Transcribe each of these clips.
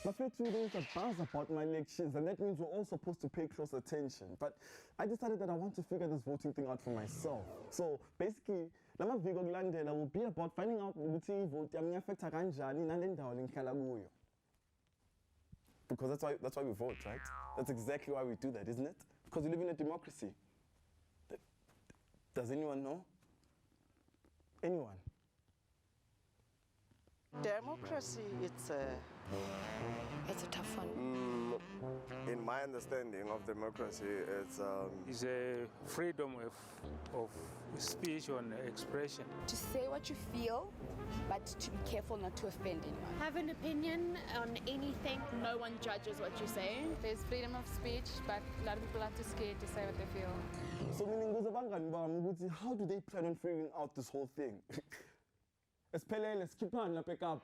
But for 2 days a buzz about my elections, and that means we're all supposed to pay close attention. But I decided that I want to figure this voting thing out for myself. So basically, lama viko kulandela will be about finding out ukuthi vote yami affecta kanjani nale ndawo lengihlala kuyo. Because that's why we vote, right? That's exactly why we do that, isn't it? Because we live in a democracy. Does anyone know? Anyone? Democracy, it's a tough one. In my understanding of democracy, it's a freedom of speech and expression. To say what you feel, but to be careful not to offend anyone. Have an opinion on anything. No one judges what you say. There's freedom of speech, but a lot of people are too scared to say what they feel. So meaning, how do they plan on figuring out this whole thing? Let's keep on, pick up.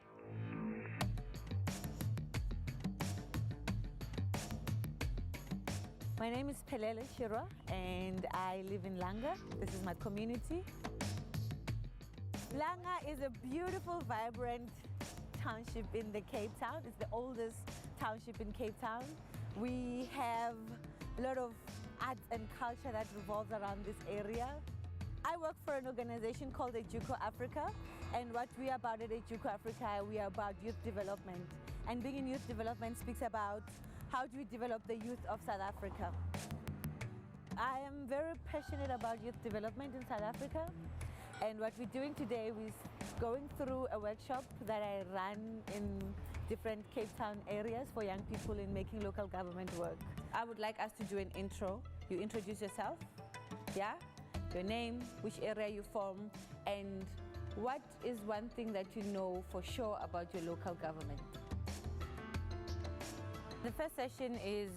My name is Pelele Shirwa and I live in Langa. This is my community. Langa is a beautiful, vibrant township in the Cape Town. It's the oldest township in Cape Town. We have a lot of arts and culture that revolves around this area. I work for an organization called Ejuco Africa, and what we are about at Ejuco Africa, we are about youth development. And being in youth development speaks about how do we develop the youth of South Africa. I am very passionate about youth development in South Africa, and what we're doing today is going through a workshop that I run in different Cape Town areas for young people in making local government work. I would like us to do an intro. You introduce yourself, yeah? Your name, which area you from, and what is one thing that you know for sure about your local government. The first session is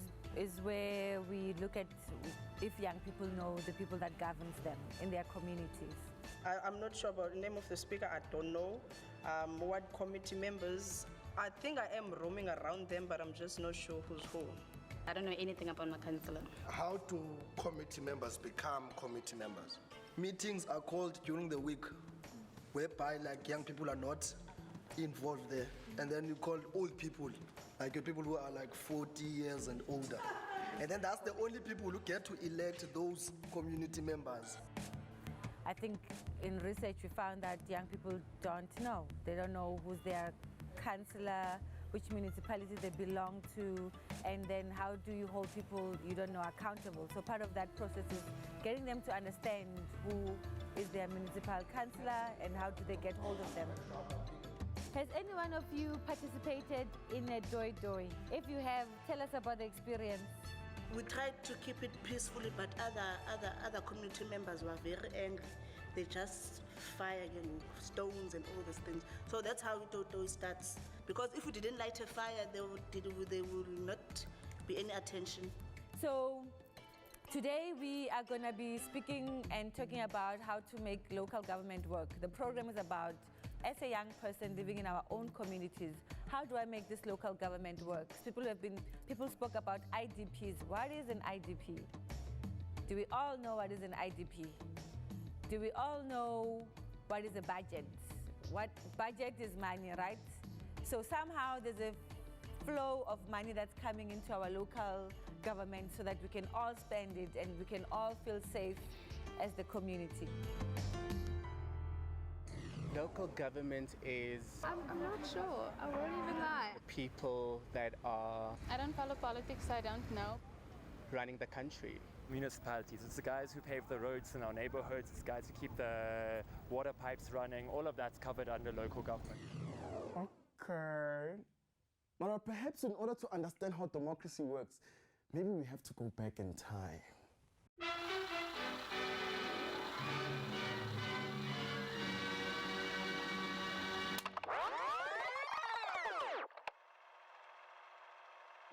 where we look at if young people know the people that governs them in their communities. I'm not sure about the name of the speaker. I don't know what committee members. I think I am roaming around them, but I'm just not sure who's who. I don't know anything about my councillor. How do committee members become committee members? Meetings are called during the week, whereby like young people are not involved there. And then you call old people, like people who are like 40 years and older. And then that's the only people who get to elect those community members. I think in research we found that young people don't know. They don't know who's their councillor, which municipality they belong to, and then how do you hold people you don't know accountable. So part of that process is getting them to understand who is their municipal councillor and how do they get hold of them. Has any one of you participated in a doi-doi? If you have, tell us about the experience. We tried to keep it peacefully, but other community members were very angry. They just fire stones and all those things. So that's how doi starts. Because if we didn't light a fire, there will not be any attention. So today we are going to be speaking and talking about how to make local government work. The program is about, as a young person living in our own communities, how do I make this local government work? People spoke about IDPs. What is an IDP? Do we all know what is an IDP? Do we all know what is a budget? What budget is money, right? So somehow there's a flow of money that's coming into our local government so that we can all spend it and we can all feel safe as the community. Local government is... I'm not sure. I won't even lie. People that are... I don't follow politics, I don't know. Running the country. Municipalities. It's the guys who pave the roads in our neighborhoods. It's the guys who keep the water pipes running. All of that's covered under local government. Okay. But perhaps in order to understand how democracy works, maybe we have to go back in time.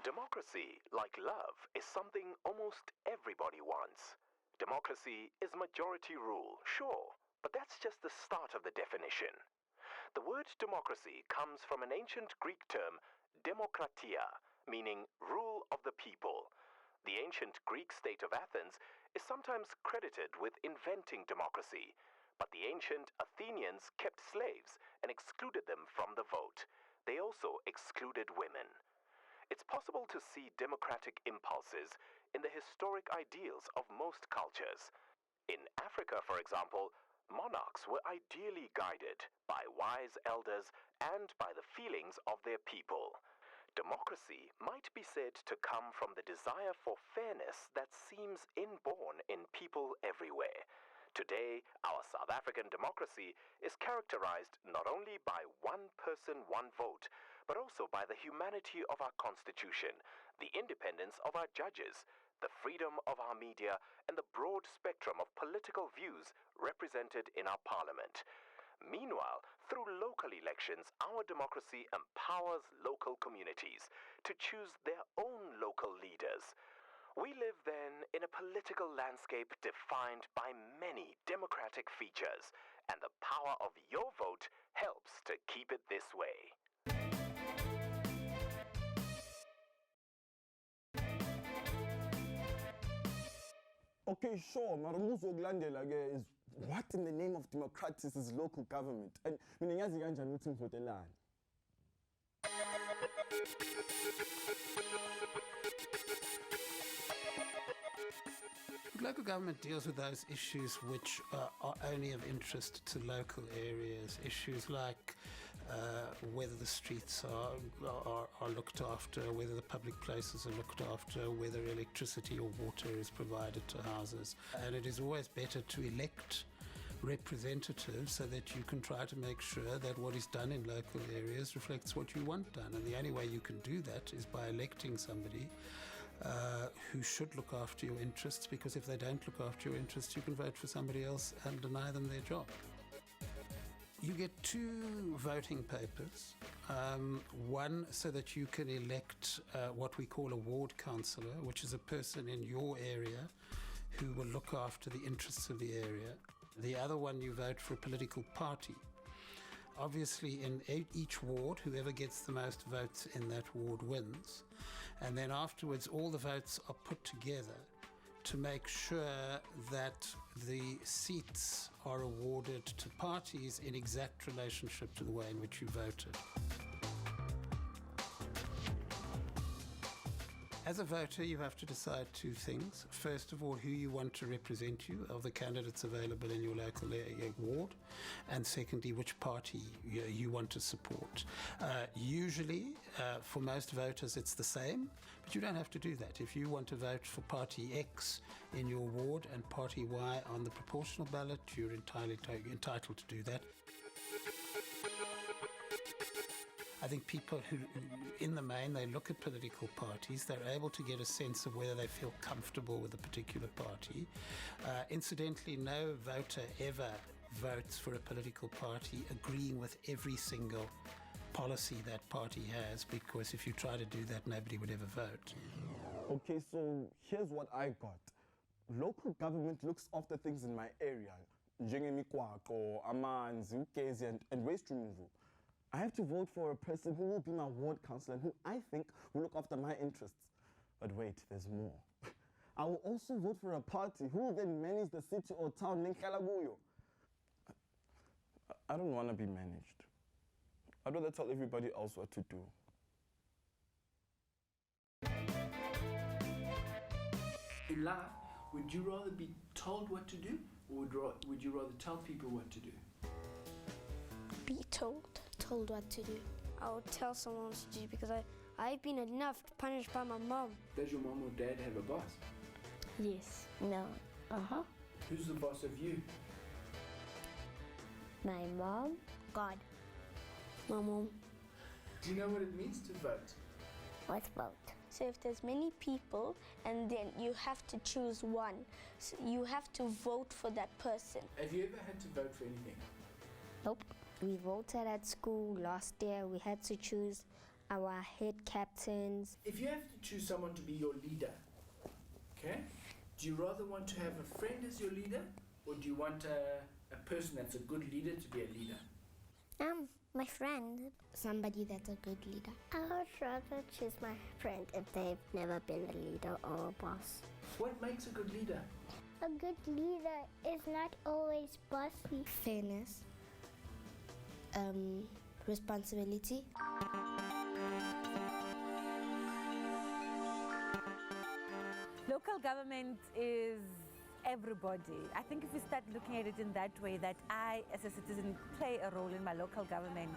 Democracy, like love, is something almost everybody wants. Democracy is majority rule, sure, but that's just the start of the definition. The word democracy comes from an ancient Greek term, demokratia, meaning rule of the people. The ancient Greek state of Athens is sometimes credited with inventing democracy, but the ancient Athenians kept slaves and excluded them from the vote. They also excluded women. it's possible to see democratic impulses in the historic ideals of most cultures. In Africa, for example, monarchs were ideally guided by wise elders and by the feelings of their people. Democracy might be said to come from the desire for fairness that seems inborn in people everywhere. Today, our South African democracy is characterized not only by one person, one vote, but also by the humanity of our constitution, the independence of our judges, the freedom of our media, and the broad spectrum of political views represented in our parliament. Meanwhile, through local elections, our democracy empowers local communities to choose their own local leaders. We live then in a political landscape defined by many democratic features, and the power of your vote helps to keep it this way. Okay, sure, maar umbuzo wokulandela ke is what in the name of democracy is local government? And mina ngiyazi kanjani ukuthi ngivotelani? Local government deals with those issues which are only of interest to local areas. Issues like whether the streets are looked after, whether the public places are looked after, whether electricity or water is provided to houses. And it is always better to elect representatives so that you can try to make sure that what is done in local areas reflects what you want done. And the only way you can do that is by electing somebody who should look after your interests, because if they don't look after your interests, you can vote for somebody else and deny them their job. You get 2 voting papers, one so that you can elect what we call a ward councillor, which is a person in your area who will look after the interests of the area. The other one, you vote for a political party. Obviously, in each ward, whoever gets the most votes in that ward wins. And then afterwards, all the votes are put together to make sure that the seats are awarded to parties in exact relationship to the way in which you voted. As a voter, you have to decide 2 things. First of all, who you want to represent you, of the candidates available in your local ward, and secondly, which party you want to support. Usually, for most voters, it's the same, but you don't have to do that. If you want to vote for party X in your ward and party Y on the proportional ballot, you're entitled to do that. I think people who, in the main, they look at political parties, they're able to get a sense of whether they feel comfortable with a particular party. Incidentally, no voter ever votes for a political party agreeing with every single policy that party has, because if you try to do that, nobody would ever vote. Okay, so here's what I got. Local government looks after things in my area, njengemigwaqo, amanzi, ugesi, and waste removal. I have to vote for a person who will be my ward councillor and who I think will look after my interests. But wait, there's more. I will also vote for a party who will then manage the city or town nengihlala kuyo. I don't want to be managed. I'd rather tell everybody else what to do. In life, would you rather be told what to do, or would you rather tell people what to do? Be told what to do. I would tell someone what to do because I've been enough punished by my mom. Does your mom or dad have a boss? Yes. No. Who's the boss of you? My mom. God. My mom. Do you know what it means to vote? What's vote? So if there's many people and then you have to choose one, so you have to vote for that person. Have you ever had to vote for anything? Nope. We voted at school last year. We had to choose our head captains. If you have to choose someone to be your leader, okay, do you rather want to have a friend as your leader, or do you want a person that's a good leader to be a leader? My friend. Somebody that's a good leader. I would rather choose my friend if they've never been a leader or a boss. What makes a good leader? A good leader is not always bossy. Fairness. Responsibility. Local government is everybody. I think if we start looking at it in that way, that I, as a citizen, play a role in my local government,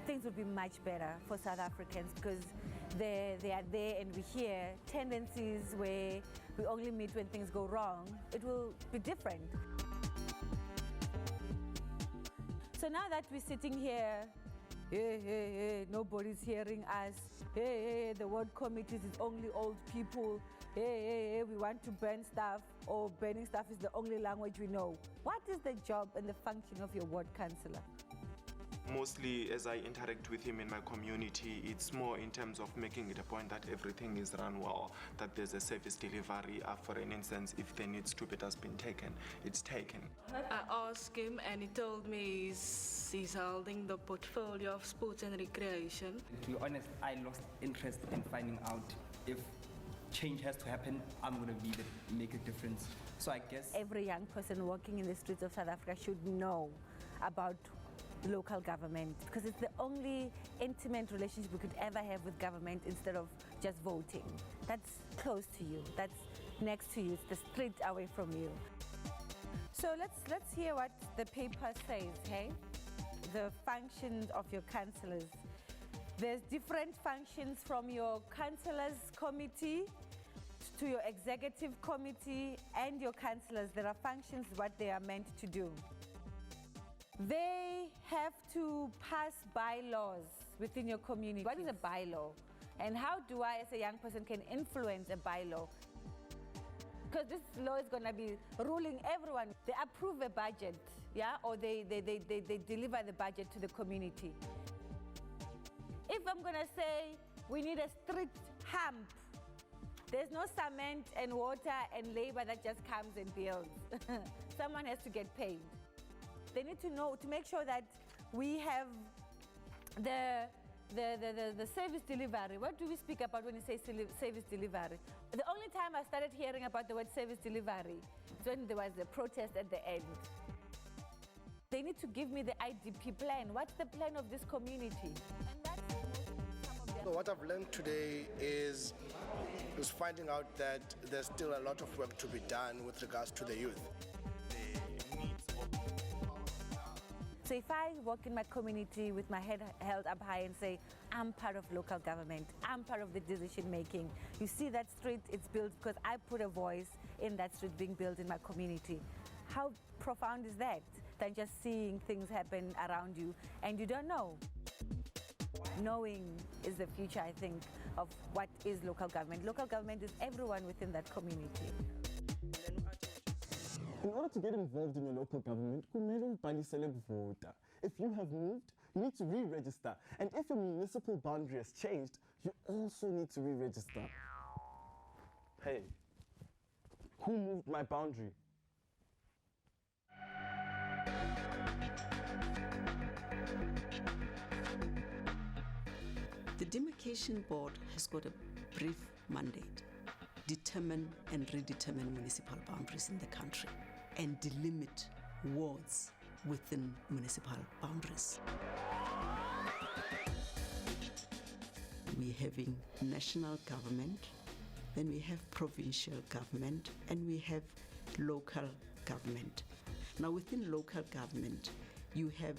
things would be much better for South Africans, because they are there and we hear tendencies where we only meet when things go wrong. It will be different. So now that we're sitting here, nobody's hearing us. The ward committees is only old people. We want to burn stuff, or burning stuff is the only language we know. What is the job and the function of your ward councillor? Mostly, as I interact with him in my community, it's more in terms of making it a point that everything is run well, that there's a service delivery. For an instance, if the need stupid has been taken, it's taken. I asked him and he told me he's holding the portfolio of sports and recreation. To be honest, I lost interest in finding out if change has to happen, I'm going to be the make a difference. So I guess every young person walking in the streets of South Africa should know about local government, because it's the only intimate relationship we could ever have with government instead of just voting. That's close to you, that's next to you, it's the street away from you. So let's hear what the paper says, hey? The functions of your councillors. There's different functions from your councillors committee to your executive committee and your councillors. There are functions, what they are meant to do. They have to pass bylaws within your community. What is a bylaw? And how do I, as a young person, can influence a bylaw? Because this law is going to be ruling everyone. They approve a budget, yeah, or they deliver the budget to the community. If I'm going to say we need a street hump, there's no cement and water and labor that just comes and builds. Someone has to get paid. They need to know, to make sure that we have the service delivery. What do we speak about when we say service delivery? The only time I started hearing about the word service delivery is when there was a protest at the end. They need to give me the IDP plan. What's the plan of this community? And that's so what I've learned today is finding out that there's still a lot of work to be done with regards to the youth. So if I walk in my community with my head held up high and say, I'm part of local government, I'm part of the decision making. You see that street, it's built because I put a voice in that street being built in my community. How profound is that than just seeing things happen around you and you don't know? Knowing is the future, I think, of what is local government. Local government is everyone within that community. In order to get involved in your local government, if you have moved, you need to re-register. And if your municipal boundary has changed, you also need to re-register. Hey, who moved my boundary? The Demarcation Board has got a brief mandate: determine and redetermine municipal boundaries in the country and delimit wards within municipal boundaries. We're having national government, then we have provincial government, and we have local government. Now, within local government, you have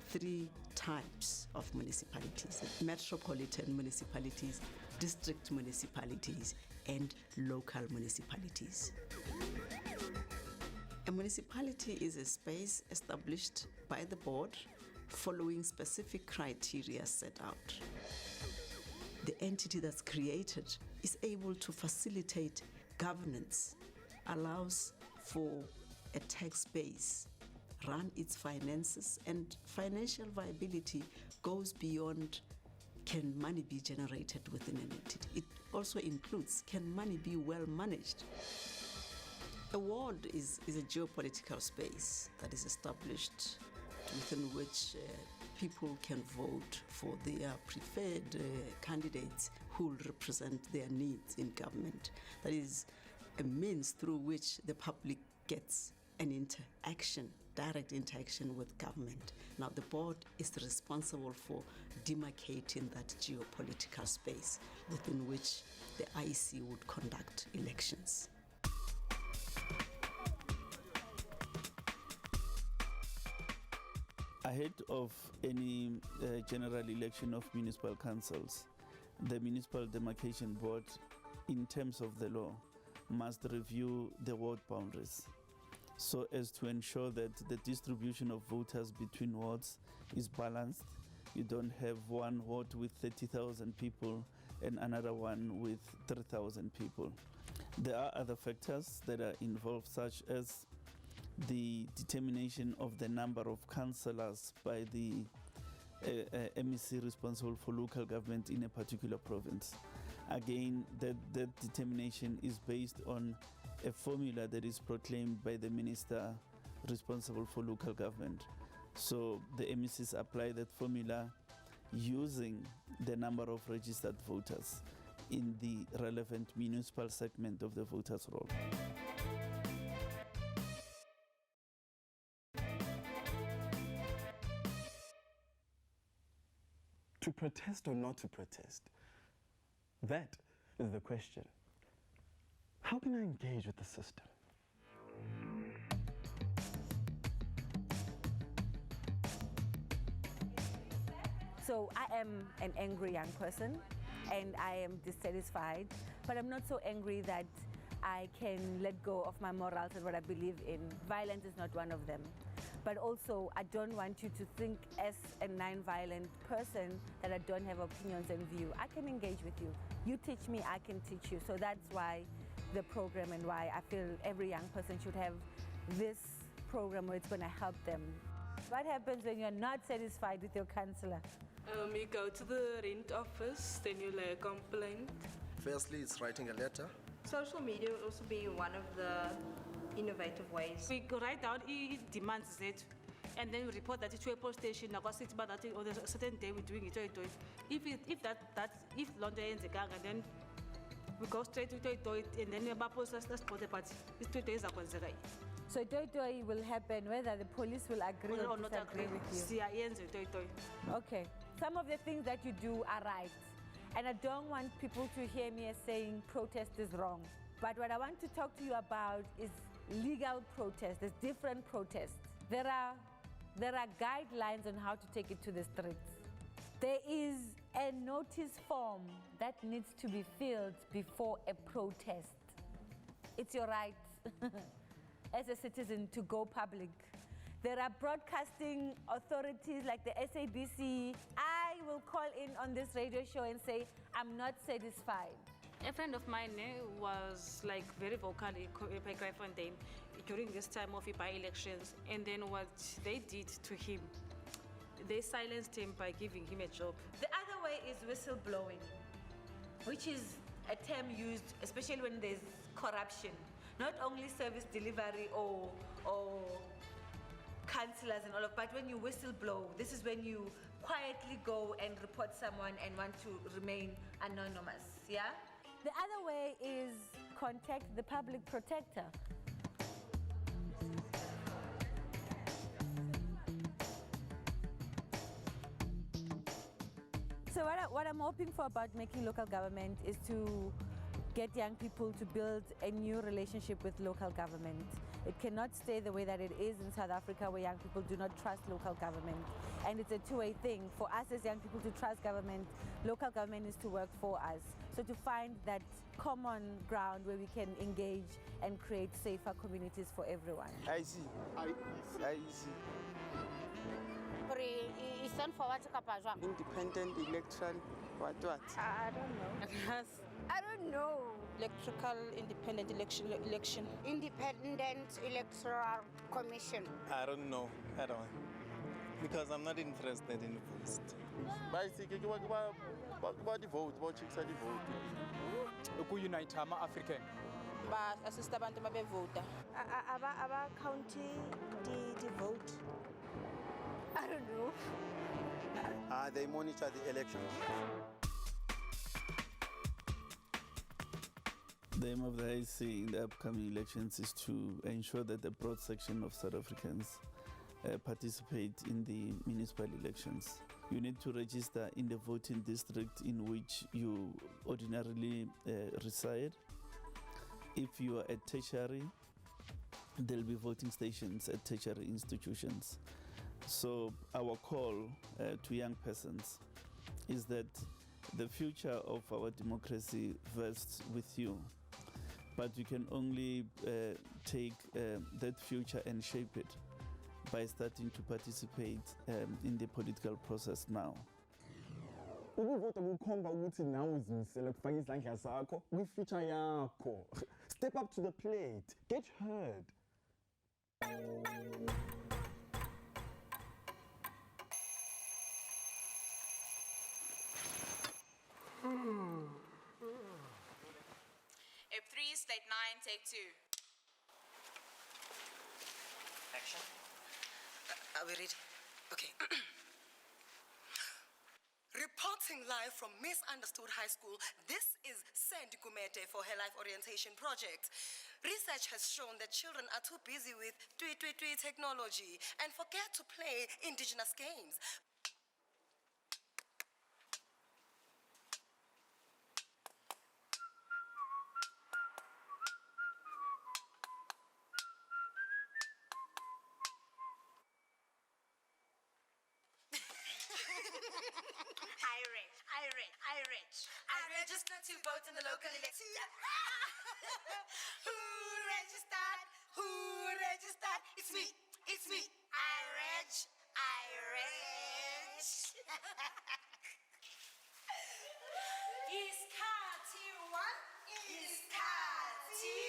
three types of municipalities: metropolitan municipalities, district municipalities, and local municipalities. A municipality is a space established by the board following specific criteria set out. The entity that's created is able to facilitate governance, allows for a tax base, run its finances, and financial viability goes beyond can money be generated within an entity. It also includes, can money be well managed? A ward is a geopolitical space that is established within which people can vote for their preferred candidates who will represent their needs in government. That is a means through which the public gets an interaction direct interaction with government. Now, the board is responsible for demarcating that geopolitical space within which the IEC would conduct elections. Ahead of any general election of municipal councils, the Municipal Demarcation Board, in terms of the law, must review the ward boundaries so as to ensure that the distribution of voters between wards is balanced. You don't have one ward with 30,000 people and another one with 3,000 people. There are other factors that are involved, such as the determination of the number of councillors by the MEC responsible for local government in a particular province. Again, that determination is based on a formula that is proclaimed by the minister responsible for local government. So the MECs apply that formula using the number of registered voters in the relevant municipal segment of the voters' roll. To protest or not to protest? That is the question. How can I engage with the system? So I am an angry young person and I am dissatisfied, but I'm not so angry that I can let go of my morals and what I believe in. Violence is not one of them. But also, I don't want you to think as a non-violent person that I don't have opinions and view. I can engage with you. You teach me, I can teach you. So that's why the program and why I feel every young person should have this program where it's going to help them. What happens when you're not satisfied with your councillor? You go to the rent office, then you lay a complaint. Firstly, it's writing a letter. Social media will also be one of the innovative ways. We write down demands that, and then we report that to a police station. On a certain day we're doing it. If London ends the gang, and then we go straight to it, and then we post us support the party. It's 2 days ago. So Toy will happen whether the police will agree or not disagree with you. Okay. Some of the things that you do are right. And I don't want people to hear me as saying protest is wrong. But what I want to talk to you about is legal protest. There's different protests. There are guidelines on how to take it to the streets. There is a notice form that needs to be filled before a protest. It's your right as a citizen to go public. There are broadcasting authorities like the SABC. I will call in on this radio show and say, I'm not satisfied. A friend of mine was like very vocal by Gryfontein during this time of by-elections, and then what they did to him, they silenced him by giving him a job. The other way is whistleblowing, which is a term used especially when there's corruption. Not only service delivery or councillors and all of, but when you whistleblow, this is when you quietly go and report someone and want to remain anonymous, yeah? The other way is contact the public protector. So what I'm hoping for about making local government is to get young people to build a new relationship with local government. It cannot stay the way that it is in South Africa, where young people do not trust local government. And it's a two-way thing. For us as young people to trust government, local government needs to work for us. So to find that common ground where we can engage and create safer communities for everyone. I see. Independent electoral, what? I don't know. I don't know. Electrical independent election. Independent Electoral Commission. I don't know at all, because I'm not interested in the post. About the vote, about chicks at the vote. Ku unite ama-African. Ba-assist abantu uma bevota. Aba-county the vote. I don't know. They monitor the election. The aim of the IEC in the upcoming elections is to ensure that a broad section of South Africans participate in the municipal elections. You need to register in the voting district in which you ordinarily reside. If you are at tertiary, there'll be voting stations at tertiary institutions. So our call to young persons is that the future of our democracy rests with you, but you can only take that future and shape it by starting to participate in the political process now. Ukuvota kukhomba ukuthi nawe uzimisele kufaka izandla zakho kwi-future yakho. Step up to the plate. Get heard. F3, slate 9, take 2. Action. Are we ready? Okay. Reporting live from Misunderstood High School, this is Sandy Kumete for her Life Orientation Project. Research has shown that children are too busy with technology and forget to play indigenous games. I registered to vote in the local election. Who registered? Who registered? It's me. It's me. I reg. Is Kati 1? Is Kati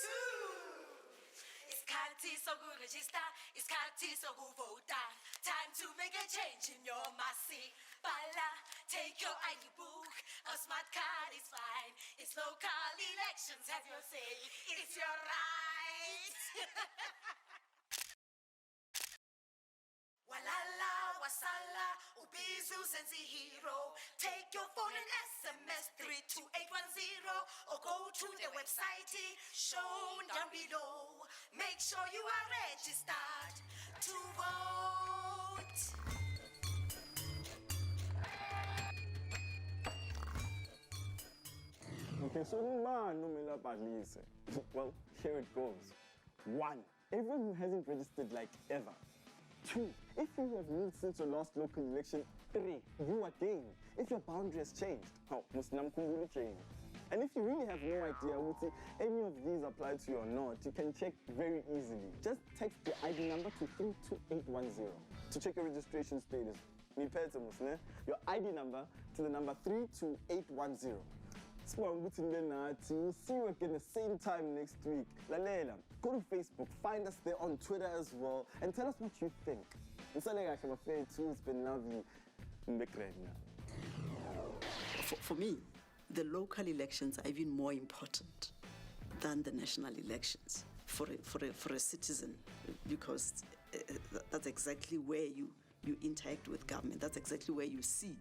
2? Is Kati so good register? Is Kati so good voter? Time to make a change in your massy. Bala, take your ID book. A smart card is fine. It's local elections, have your say. It's your right. Walala Wasala, Ubizu Sensi Hero. Take your phone and SMS 32810 or go to the website shown down below. Make sure you are registered to vote. Okay, so well, here it goes. 1. Everyone who hasn't registered like ever. 2. If you have moved since your last local election. 3. You again. If your boundary has changed. And if you really have no idea what any of these apply to you or not, you can check very easily. Just text your ID number to 32810 to check your registration status. Your ID number to the number 32810. We'll see you again the same time next week. Lalela, go to Facebook, find us there on Twitter as well, and tell us what you think. It's been lovely. For me, the local elections are even more important than the national elections for a citizen, because that's exactly where you interact with government. That's exactly where you see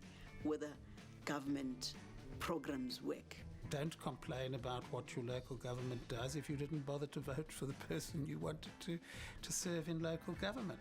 whether government programs work. Don't complain about what your local government does if you didn't bother to vote for the person you wanted to serve in local government.